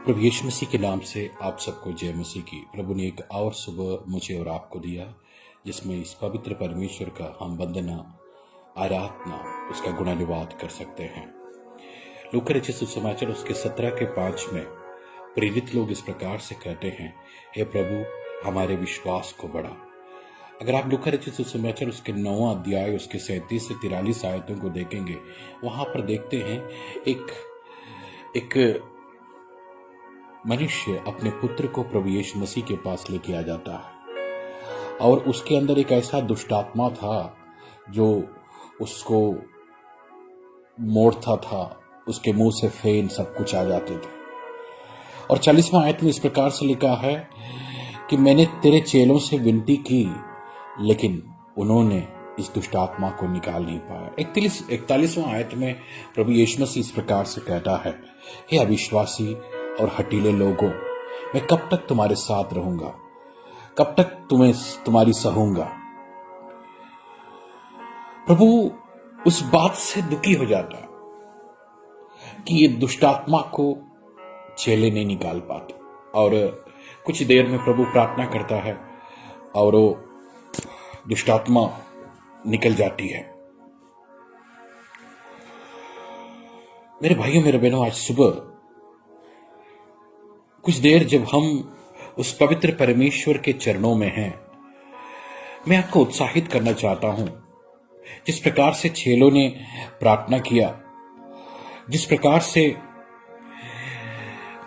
प्रभु यीशु मसीह के नाम से आप सबको जय मसीह की। प्रभु ने एक और सुबह मुझे और आपको दिया जिसमें इस पवित्र परमेश्वर का हम वंदना, आराधना, उसका गुणानुवाद कर सकते हैं। लूका रचित सुसमाचार उसके 17:5 में प्रेरित लोग इस प्रकार से कहते हैं, हे प्रभु हमारे विश्वास को बढ़ा। अगर आप लूका रचित सुसमाचार उसके 9वां अध्याय उसके 37 से 43 आयतों को देखेंगे, वहां पर देखते हैं एक मनुष्य अपने पुत्र को प्रभु यीशु मसीह के पास लेके आ जाता है और उसके अंदर एक ऐसा दुष्टात्मा था जो उसको मोड़ता था, उसके मुंह से फेन सब कुछ आ जाते थे। और 40वां आयत में इस प्रकार से लिखा है कि मैंने तेरे चेलों से विनती की लेकिन उन्होंने इस दुष्टात्मा को निकाल नहीं पाया। 41वां आयत में प्रभु यीशु मसीह इस प्रकार से कहता है, हे अविश्वासी और हठीले लोगों, मैं कब तक तुम्हारे साथ रहूंगा, कब तक तुम्हारी सहूंगा। प्रभु उस बात से दुखी हो जाता कि ये दुष्टात्मा को चेले नहीं निकाल पाते। और कुछ देर में प्रभु प्रार्थना करता है और वो दुष्टात्मा निकल जाती है। मेरे भाइयों मेरे बहनों, आज सुबह कुछ देर जब हम उस पवित्र परमेश्वर के चरणों में हैं, मैं आपको उत्साहित करना चाहता हूं। जिस प्रकार से चेलों ने प्रार्थना किया, जिस प्रकार से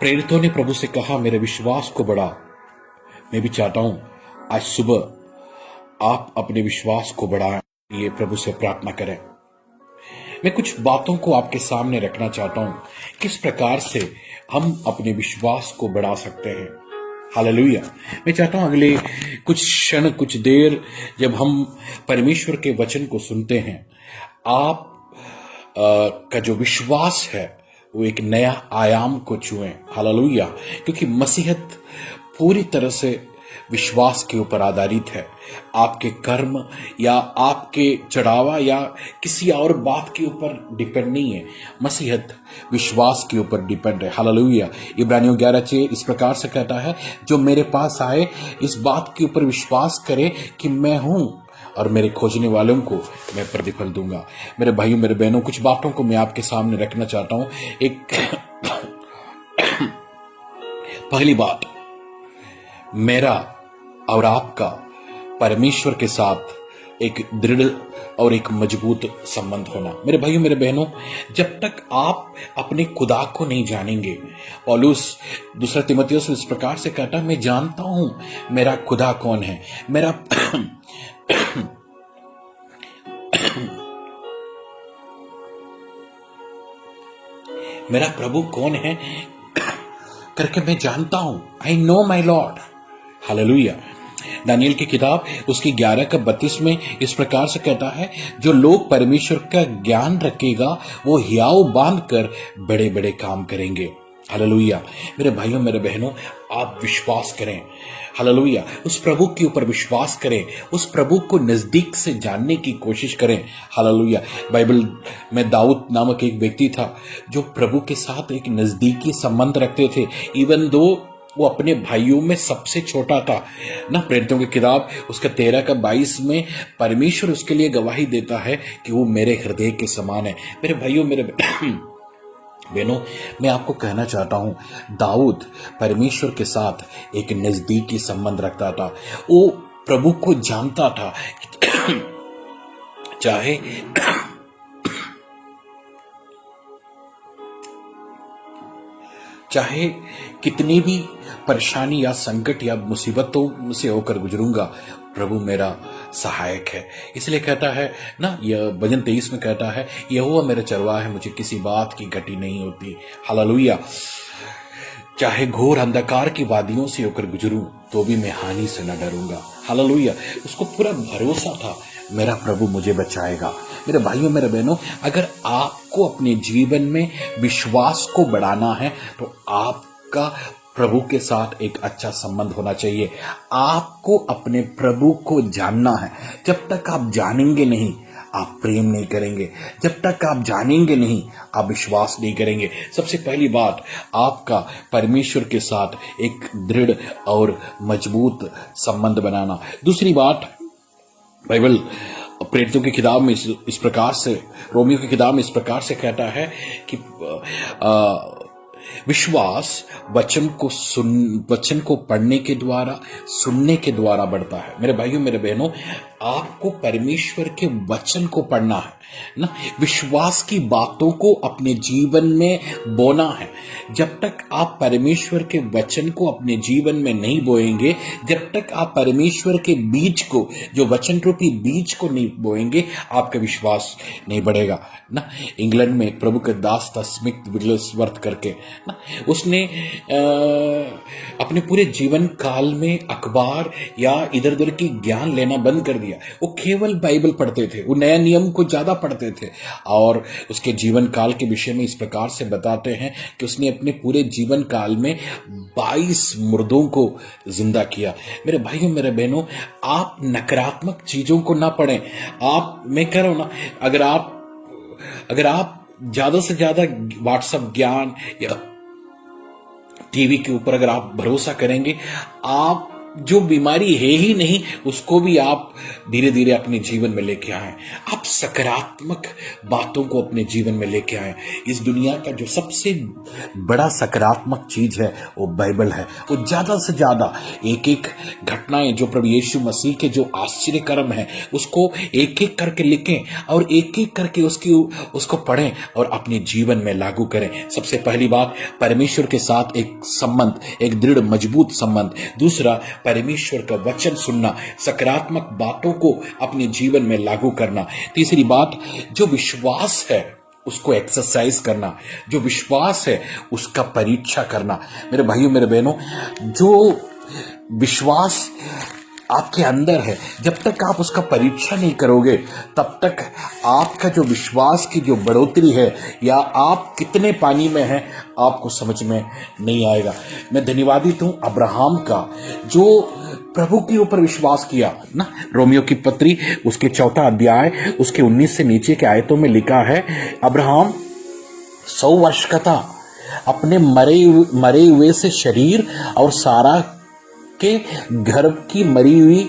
प्रेरितों ने प्रभु से कहा मेरे विश्वास को बढ़ा, मैं भी चाहता हूं आज सुबह आप अपने विश्वास को बढ़ाएं, ये प्रभु से प्रार्थना करें। मैं कुछ बातों को आपके सामने रखना चाहता हूं, किस प्रकार से हम अपने विश्वास को बढ़ा सकते हैं। हालेलुया। मैं चाहता हूं अगले कुछ क्षण, कुछ देर जब हम परमेश्वर के वचन को सुनते हैं, आप का जो विश्वास है वो एक नया आयाम को छुएं। हालेलुया। क्योंकि मसीहत पूरी तरह से विश्वास के ऊपर आधारित है। आपके कर्म या आपके चढ़ावा या किसी और बात के ऊपर डिपेंड नहीं है। मसीहत विश्वास के ऊपर डिपेंड है। हालेलुया। इब्रानियों 11:6 इस प्रकार से कहता है, जो मेरे पास आए इस बात के ऊपर विश्वास करे कि मैं हूं और मेरे खोजने वालों को मैं प्रतिफल दूंगा। मेरे भाइयों मेरे बहनों, कुछ बातों को मैं आपके सामने रखना चाहता हूं। पहली बात, मेरा और आपका परमेश्वर के साथ एक दृढ़ और एक मजबूत संबंध होना। मेरे भाइयों मेरे बहनों, जब तक आप अपने खुदा को नहीं जानेंगे, पौलुस 2 तीमुथियुस इस प्रकार से कहता, मैं जानता हूं मेरा खुदा कौन है, मेरा प्रभु कौन है करके मैं जानता हूं। I know my lord. Hallelujah. Daniel की किताब उसकी 11:32 में इस प्रकार से कहता है, जो लोग परमेश्वर का ज्ञान रखेगा वो हियाव बांध कर बड़े बड़े काम करेंगे। हालेलुया। मेरे भाइयों मेरे बहनों, आप विश्वास करें। हालेलुया। उस प्रभु के ऊपर विश्वास करें, उस प्रभु को नजदीक से जानने की कोशिश करें। हालेलुया। बाइबल में दाऊद नामक एक व्यक्ति था जो प्रभु के साथ एक नजदीकी संबंध रखते थे, इवन दो वो अपने भाइयों में सबसे छोटा था ना। प्रेरितों की किताब उसका 13:22 में परमेश्वर उसके लिए गवाही देता है कि वो मेरे हृदय के समान है। मेरे भाइयों मेरे बहनों, मैं आपको कहना चाहता हूं, दाऊद परमेश्वर के साथ एक नजदीकी संबंध रखता था। वो प्रभु को जानता था। चाहे कितनी भी परेशानी या संकट या मुसीबतों से होकर गुजरूंगा, प्रभु मेरा सहायक है। इसलिए कहता है ना, यह भजन 23 में कहता है, यहोवा मेरा चरवाहा है, मुझे किसी बात की घटी नहीं होती। हालेलुया। चाहे घोर अंधकार की वादियों से होकर गुजरूं तो भी मैं हानि से न डरूंगा। हालेलुया। उसको पूरा भरोसा था, मेरा प्रभु मुझे बचाएगा। मेरे भाइयों मेरे बहनों, अगर आपको अपने जीवन में विश्वास को बढ़ाना है तो आपका प्रभु के साथ एक अच्छा संबंध होना चाहिए। आपको अपने प्रभु को जानना है। जब तक आप जानेंगे नहीं, आप प्रेम नहीं करेंगे, जब तक आप जानेंगे नहीं, आप विश्वास नहीं करेंगे। सबसे पहली बात, आपका परमेश्वर के साथ एक दृढ़ और मजबूत संबंध बनाना। दूसरी बात, बाइबल प्रेरितों की किताब में इस प्रकार से, रोमियो की किताब में इस प्रकार से कहता है कि विश्वास वचन को पढ़ने के द्वारा, सुनने के द्वारा बढ़ता है। मेरे भाइयों मेरे बहनों, आपको परमेश्वर के वचन को पढ़ना है ना, विश्वास की बातों को अपने जीवन में बोना है। जब तक आप परमेश्वर के वचन को अपने जीवन में नहीं बोएंगे, जब तक आप परमेश्वर के बीज को, जो वचन रूपी बीज को नहीं बोएंगे, आपका विश्वास नहीं बढ़ेगा ना। इंग्लैंड में एक प्रभु के दास था, स्मिथ विगलसवर्थ करके ना, उसने अपने पूरे जीवन काल में अखबार या इधर उधर की ज्ञान लेना बंद कर दिया। वो केवल बाइबल पढ़ते थे, वो नया नियम को ज्यादा पढ़ते थे। और उसके जीवन काल के विषय में इस प्रकार से बताते हैं कि उसने अपने पूरे जीवन काल में 22 मुर्दों को जिंदा किया। मेरे भाइयों मेरे बहनों, आप नकारात्मक चीजों को ना पढ़ें। मैं कह रहा हूं ना, अगर आप ज्यादा से ज्यादा व्हाट्सएप ज्ञान या टीवी के ऊपर अगर आप भरोसा करेंगे, आप जो बीमारी है ही नहीं, उसको भी आप धीरे धीरे अपने जीवन में लेके आए। आप सकारात्मक बातों को अपने जीवन में लेके आए। इस दुनिया का जो सबसे बड़ा सकारात्मक चीज है वो बाइबल है। वो ज्यादा से ज्यादा एक एक घटनाएं जो प्रभु यीशु मसीह के जो आश्चर्य कर्म है, उसको एक एक करके लिखें और एक एक करके उसको पढ़ें और अपने जीवन में लागू करें। सबसे पहली बात, परमेश्वर के साथ एक संबंध, एक दृढ़ मजबूत संबंध। दूसरा, परमेश्वर का वचन सुनना, सकारात्मक बातों को अपने जीवन में लागू करना। तीसरी बात, जो विश्वास है उसको एक्सरसाइज करना, जो विश्वास है उसका परीक्षा करना। मेरे भाइयों मेरे बहनों, जो विश्वास आपके अंदर है, जब तक आप उसका परीक्षा नहीं करोगे, तब तक आपका जो विश्वास की जो बढ़ोतरी है या आप कितने पानी में हैं, आपको समझ में नहीं आएगा। मैं धन्यवादित हूं अब्राहम का, जो प्रभु के ऊपर विश्वास किया ना। रोमियो की पत्री उसके 4 अध्याय उसके 19 से नीचे के आयतों में लिखा है, अब्राहम 100 वर्ष का था, अपने मरे हुए से शरीर और सारा के गर्भ की मरी हुई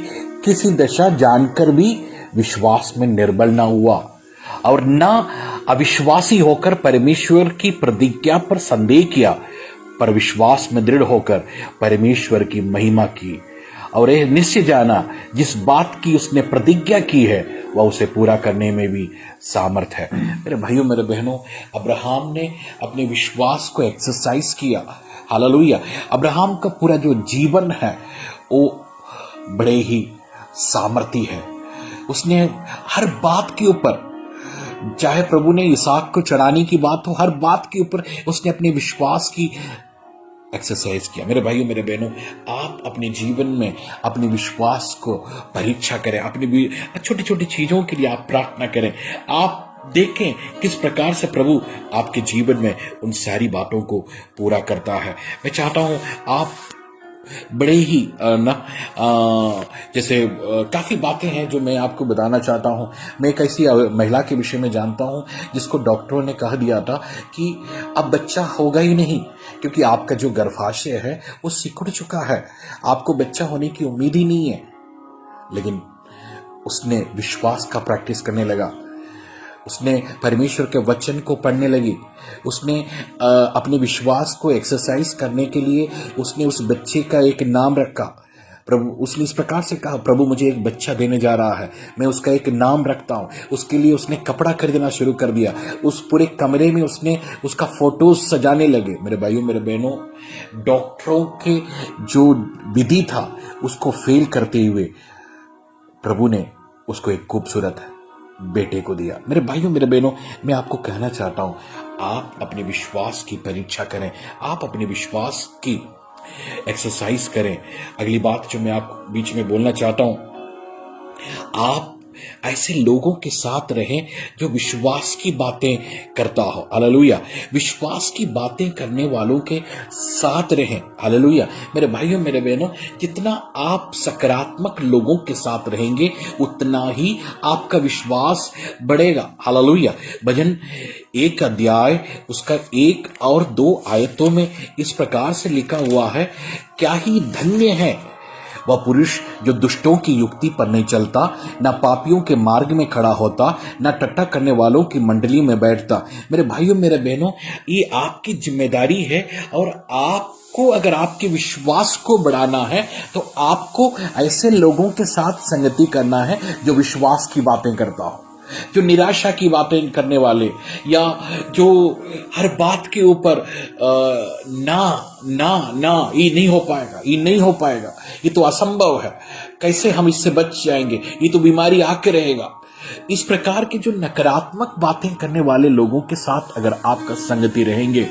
किसी दशा जानकर भी विश्वास में निर्बल ना हुआ और ना अविश्वासी होकर परमेश्वर की प्रतिज्ञा पर संदेह किया, पर विश्वास में दृढ़ होकर परमेश्वर की महिमा की और यह निश्चय जाना, जिस बात की उसने प्रतिज्ञा की है वह उसे पूरा करने में भी सामर्थ है। मेरे भाइयों मेरे बहनों, अब्राहम ने अपने विश्वास को एक्सरसाइज किया। हालेलुया। अब्राहम का पूरा जो जीवन है वो बड़े ही सामर्थी है। उसने हर बात के ऊपर, चाहे प्रभु ने इसहाक को चढ़ाने की बात हो, हर बात के ऊपर उसने अपने विश्वास की एक्सरसाइज किया। मेरे भाइयों मेरे बहनों, आप अपने जीवन में अपने विश्वास को परीक्षा करें। अपनी भी छोटी छोटी चीजों के लिए आप प्रार्थना करें। आप देखें किस प्रकार से प्रभु आपके जीवन में उन सारी बातों को पूरा करता है। मैं चाहता हूं आप बड़े ही जैसे काफी बातें हैं जो मैं आपको बताना चाहता हूं। मैं एक ऐसी महिला के विषय में जानता हूं जिसको डॉक्टरों ने कह दिया था कि अब बच्चा होगा ही नहीं, क्योंकि आपका जो गर्भाशय है वो सिकुड़ चुका है, आपको बच्चा होने की उम्मीद ही नहीं है। लेकिन उसने विश्वास का प्रैक्टिस करने लगा, उसने परमेश्वर के वचन को पढ़ने लगी, उसने अपने विश्वास को एक्सरसाइज करने के लिए उसने उस बच्चे का एक नाम रखा। प्रभु, उसने इस प्रकार से कहा, प्रभु मुझे एक बच्चा देने जा रहा है, मैं उसका एक नाम रखता हूं। उसके लिए उसने कपड़ा खरीदना शुरू कर दिया। उस पूरे कमरे में उसने उसका फोटोज सजाने लगे। मेरे भाइयों मेरे बहनों, डॉक्टरों के जो विधि था उसको फेल करते हुए प्रभु ने उसको एक खूबसूरत बेटे को दिया। मेरे भाइयों मेरे बहनों, मैं आपको कहना चाहता हूं, आप अपने विश्वास की परीक्षा करें, आप अपने विश्वास की एक्सरसाइज करें। अगली बात जो मैं आप बीच में बोलना चाहता हूं, आप ऐसे लोगों के साथ रहें जो विश्वास की बातें करता हो। हालेलुया। विश्वास की बातें करने वालों के साथ रहें। हालेलुया। मेरे भाइयों मेरे बहनों, जितना आप सकारात्मक लोगों के साथ रहेंगे उतना ही आपका विश्वास बढ़ेगा। हालेलुया। भजन 1 अध्याय उसका 1 और 2 आयतों में इस प्रकार से लिखा हुआ है, क्या ही धन्य है वह पुरुष जो दुष्टों की युक्ति पर नहीं चलता, न पापियों के मार्ग में खड़ा होता, न टट्टा करने वालों की मंडली में बैठता। मेरे भाइयों मेरे बहनों, ये आपकी जिम्मेदारी है और आपको अगर आपके विश्वास को बढ़ाना है तो आपको ऐसे लोगों के साथ संगति करना है जो विश्वास की बातें करता हो, जो निराशा की बातें करने वाले, या जो हर बात के ऊपर ना ना ना, ये नहीं हो पाएगा, ये नहीं हो पाएगा, ये तो असंभव है, कैसे हम इससे बच जाएंगे, ये तो बीमारी आके रहेगा, इस प्रकार की जो नकारात्मक बातें करने वाले लोगों के साथ अगर आपका संगति रहेंगे,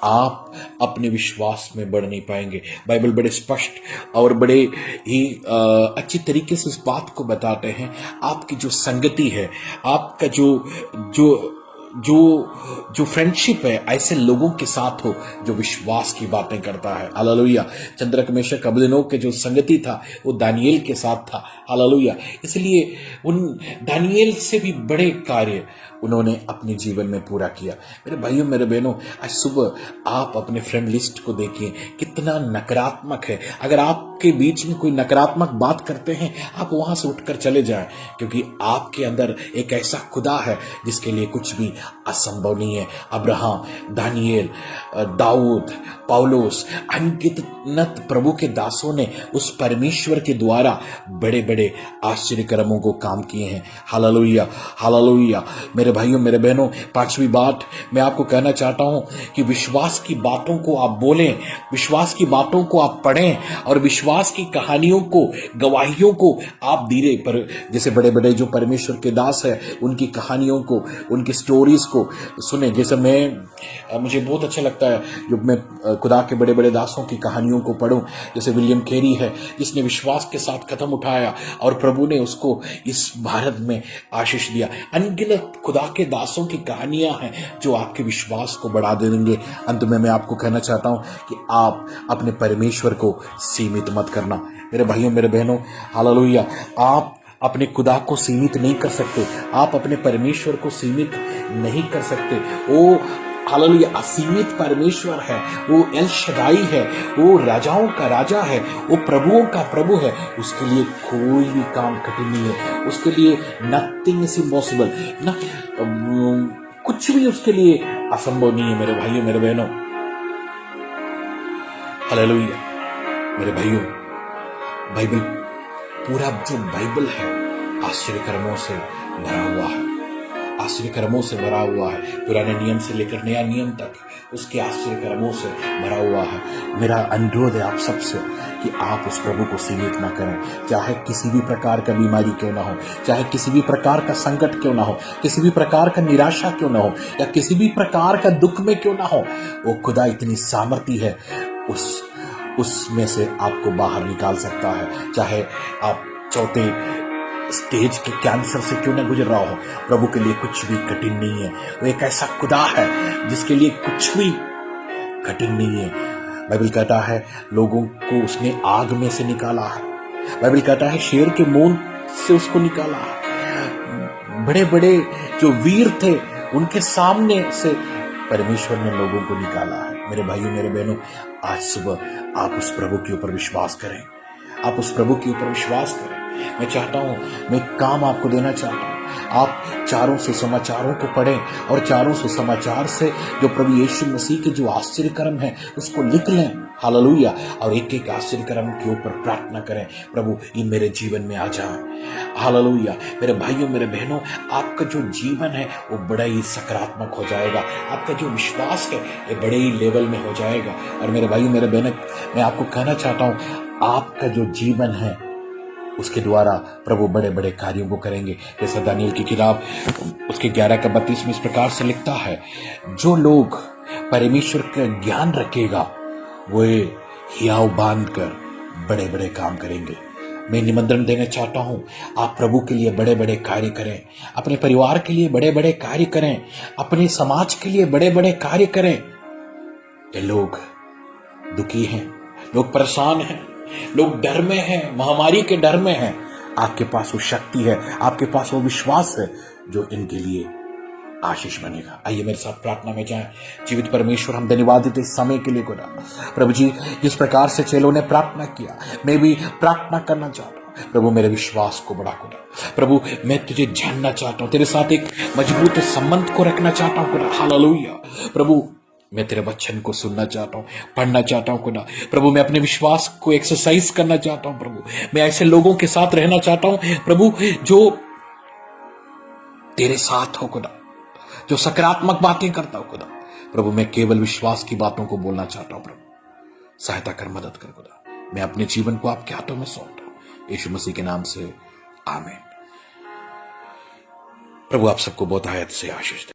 आप अपने विश्वास में बढ़ नहीं पाएंगे। बाइबल बड़े स्पष्ट और बड़े ही अच्छी तरीके से इस बात को बताते हैं, आपकी जो संगति है, आपका जो जो जो जो फ्रेंडशिप है, ऐसे लोगों के साथ हो जो विश्वास की बातें करता है। हालेलुया। चंद्रक मेशक अबेदनगो के जो संगति था वो दानियेल के साथ था। हालेलुया। इसलिए उन दानियेल से भी बड़े कार्य उन्होंने अपने जीवन में पूरा किया। मेरे भाइयों मेरे बहनों, आज सुबह आप अपने फ्रेंड लिस्ट को देखिए, कितना नकारात्मक है। अगर आपके बीच में कोई नकारात्मक बात करते हैं, आप वहां से उठकर चले जाएं, क्योंकि आपके अंदर एक ऐसा खुदा है जिसके लिए कुछ भी असंभव नहीं है। अब्राहम, दानियेल, दाऊद, पौलुस, अनगिनत प्रभु के दासों ने उस परमेश्वर के द्वारा बड़े बड़े आश्चर्य कर्मों को काम किए हैं। हालेलुया। हालेलुया। मेरे भाइयों मेरे बहनों, 5वीं बात मैं आपको कहना चाहता हूं कि विश्वास की बातों को आप बोलें, विश्वास की बातों को आप पढ़ें और विश्वास की कहानियों को, गवाहियों को आप धीरे पर, जैसे बड़े बड़े जो परमेश्वर के दास है उनकी कहानियों को, उनकी स्टोरीज को सुने। जैसे मुझे बहुत अच्छा लगता है जब मैं खुदा के बड़े बड़े दासों की कहानियों को पढूं। जैसे विलियम कैरी है जिसने विश्वास के साथ कदम उठाया और प्रभु ने उसको इस भारत में आशीष दिया। अनगिनत खुदा के दासों की कहानियां हैं जो आपके विश्वास को बढ़ा देंगे। अंत में मैं आपको कहना चाहता हूं कि आप अपने परमेश्वर को सीमित मत करना। मेरे भाइयों मेरे बहनों, हालेलुया। आप अपने खुदा को सीमित नहीं कर सकते, आप अपने परमेश्वर को सीमित नहीं कर सकते। वो हालेलुया असीमित परमेश्वर है, वो एल शदाई है, वो राजाओं का राजा है, वो प्रभुओं का प्रभु है। उसके लिए कोई भी काम कठिन नहीं है, उसके लिए नथिंग इज इम्पॉसिबल, ना कुछ भी उसके लिए असंभव नहीं है। मेरे भाइयों मेरे बहनों, हालेलुया। मेरे भाइयों, बाइबल, पूरा जो बाइबल है आश्चर्य कर्मों से भरा हुआ है, आश्चर्य कर्मों से भरा हुआ है। पुराने नियम से लेकर नया नियम तक उसके आश्चर्य कर्मों से भरा हुआ है। मेरा अनुरोध है आप सबसे कि आप उस प्रभु को सीमित ना करें, चाहे किसी भी प्रकार का बीमारी क्यों ना हो, चाहे किसी भी प्रकार का संकट क्यों ना हो, किसी भी प्रकार का निराशा क्यों ना हो, या किसी भी प्रकार का दुख में क्यों ना हो। वो खुदा इतनी सामर्थी है, उसमें से आपको बाहर निकाल सकता है। चाहे आप चौथे स्टेज के कैंसर से क्यों ना गुजर रहा हो, प्रभु के लिए कुछ भी कठिन नहीं है। वो एक ऐसा खुदा है जिसके लिए कुछ भी कठिन नहीं है। बाइबल कहता है लोगों को उसने आग में से निकाला है। बाइबल कहता है शेर के मुंह से उसको निकाला है। बड़े बड़े जो वीर थे उनके सामने से परमेश्वर ने लोगों को निकाला है। मेरे भाइयों मेरे बहनों, आज सुबह आप उस प्रभु के ऊपर विश्वास करें, आप उस प्रभु के ऊपर विश्वास करें। मैं चाहता हूं, मैं काम आपको देना चाहता हूं, आप चारों से समाचारों को पढ़ें और चारों से समाचार से जो प्रभु यीशु मसीह के जो आश्चर्य कर्म है उसको लिख लें। हालेलुया। और एक एक आश्चर्य कर्म के ऊपर प्रार्थना करें, प्रभु ये मेरे जीवन में आ जाए। हालेलुया। मेरे भाइयों मेरे बहनों, आपका जो जीवन है वो बड़ा ही सकारात्मक हो जाएगा, आपका जो विश्वास है ये बड़े ही लेवल में हो जाएगा। और मेरे भाइयों मेरे बहनों, मैं आपको कहना चाहता हूं, आपका जो जीवन है उसके द्वारा प्रभु बड़े बड़े कार्यों को करेंगे। जैसा दानियेल की किताब उसके 11 का 32 में इस प्रकार से लिखता है, जो लोग परमेश्वर का ज्ञान रखेगा वो हियाव बांध कर बड़े बड़े काम करेंगे। मैं निमंत्रण देना चाहता हूं, आप प्रभु के लिए बड़े बड़े कार्य करें, अपने परिवार के लिए बड़े बड़े कार्य करें, अपने समाज के लिए बड़े बड़े कार्य करें। ये लोग दुखी हैं, लोग परेशान हैं, लोग डर में हैं, महामारी के डर में हैं। आपके पास वो शक्ति है, आपके पास वो विश्वास है जो इनके लिए आशीष बनेगा। आइए मेरे साथ प्रार्थना में जाएं। जीवित परमेश्वर, हम धन्यवाद देते इस समय के लिए खुदा। प्रभु जी, जिस प्रकार से चेलों ने प्रार्थना किया, मैं भी प्रार्थना करना चाहता हूं। प्रभु मेरे विश्वास को बढ़ा खुदा। प्रभु मैं तुझे जानना चाहता हूं, तेरे साथ एक मजबूत संबंध को रखना चाहता हूं खुदा। हालेलुया। प्रभु मैं तेरे वचन को सुनना चाहता हूं, पढ़ना चाहता हूं खुदा। प्रभु मैं अपने विश्वास को एक्सरसाइज करना चाहता हूं। प्रभु मैं ऐसे लोगों के साथ रहना चाहता हूं प्रभु जो तेरे साथ हो खुदा, जो सकारात्मक बातें करता हूं खुदा। प्रभु मैं केवल विश्वास की बातों को बोलना चाहता हूं। प्रभु सहायता कर, मदद कर खुदा। मैं अपने जीवन को आपके हाथों में सौंपता हूं, यीशु मसीह के नाम से, आमीन। प्रभु आप सबको बहुत आयत से आशीष दे।